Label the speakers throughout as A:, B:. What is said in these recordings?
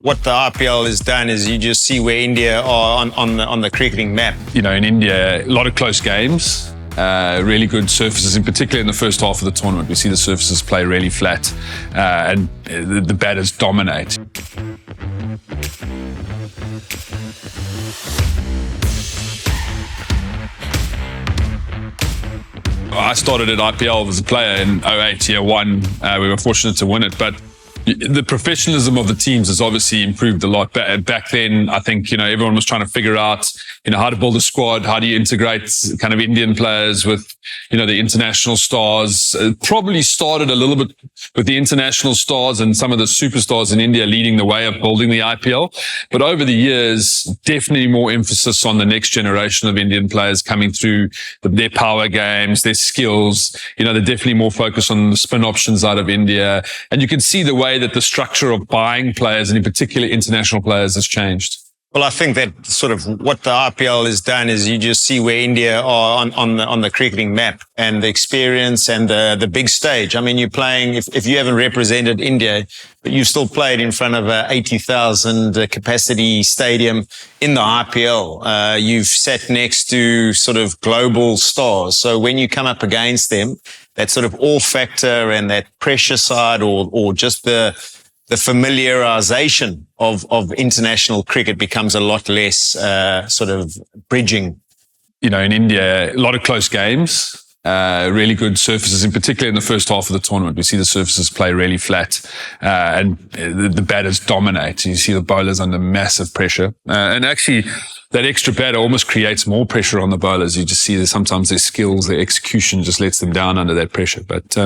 A: What the IPL has done is you just see where India are on the cricketing map.
B: You know, in India, a lot of close games, really good surfaces, in particular in the first half of the tournament. We see the surfaces play really flat and the batters dominate. I started at IPL as a player in 2008, year one. We were fortunate to win it, but the professionalism of the teams has obviously improved a lot. Back then, I think, everyone was trying to figure out, how to build a squad, how do you integrate kind of Indian players with, the international stars. It probably started a little bit with the international stars and some of the superstars in India leading the way of building the IPL. But over the years, definitely more emphasis on the next generation of Indian players coming through their power games, their skills. They're definitely more focused on the spin options out of India. And you can see the way that the structure of buying players, and in particular international players, has changed.
A: Well, I think that sort of what the IPL has done is you just see where India are on the cricketing map and the experience and the big stage. I mean, you're playing, if you haven't represented India, but you've still played in front of a 80,000 capacity stadium in the IPL. You've sat next to sort of global stars. So when you come up against them, that sort of all factor and that pressure side or just the familiarization of international cricket becomes a lot less sort of bridging.
B: In India, a lot of close games, really good surfaces, in particular in the first half of the tournament. We see the surfaces play really flat and the batters dominate. You see the bowlers under massive pressure. And actually, that extra batter almost creates more pressure on the bowlers. You just see that sometimes their skills, their execution just lets them down under that pressure. But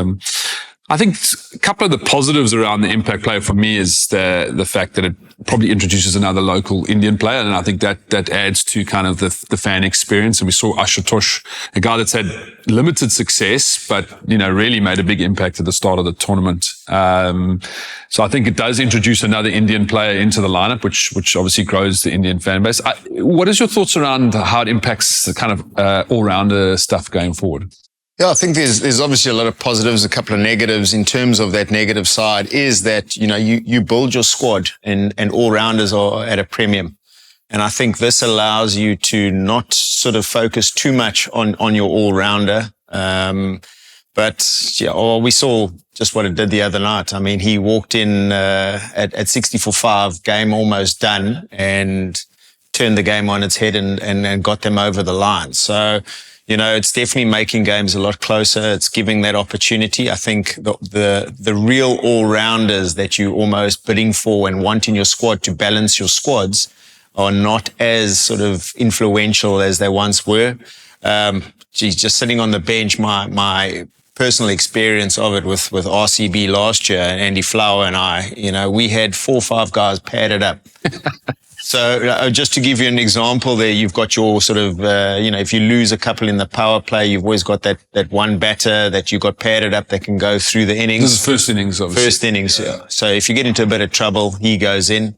B: I think a couple of the positives around the impact player for me is the fact that it probably introduces another local Indian player. And I think that adds to kind of the fan experience. And we saw Ashutosh, a guy that's had limited success, but, really made a big impact at the start of the tournament. So I think it does introduce another Indian player into the lineup, which obviously grows the Indian fan base. What is your thoughts around how it impacts the kind of all-rounder stuff going forward?
A: Yeah, I think there's obviously a lot of positives, a couple of negatives. In terms of that negative side is that, you build your squad and all-rounders are at a premium. And I think this allows you to not sort of focus too much on your all-rounder. But we saw just what it did the other night. I mean, he walked in at 60 for 5, game almost done, and turned the game on its head and got them over the line. So, it's definitely making games a lot closer. It's giving that opportunity. I think the real all-rounders that you're almost bidding for and want in your squad to balance your squads are not as sort of influential as they once were. Just sitting on the bench, my personal experience of it with RCB last year, Andy Flower and I, we had 4 or 5 guys padded up. So just to give you an example there, you've got your sort of, if you lose a couple in the power play, you've always got that one batter that you got padded up that can go through the innings.
B: This is first innings, obviously.
A: First innings, yeah. So if you get into a bit of trouble, he goes in.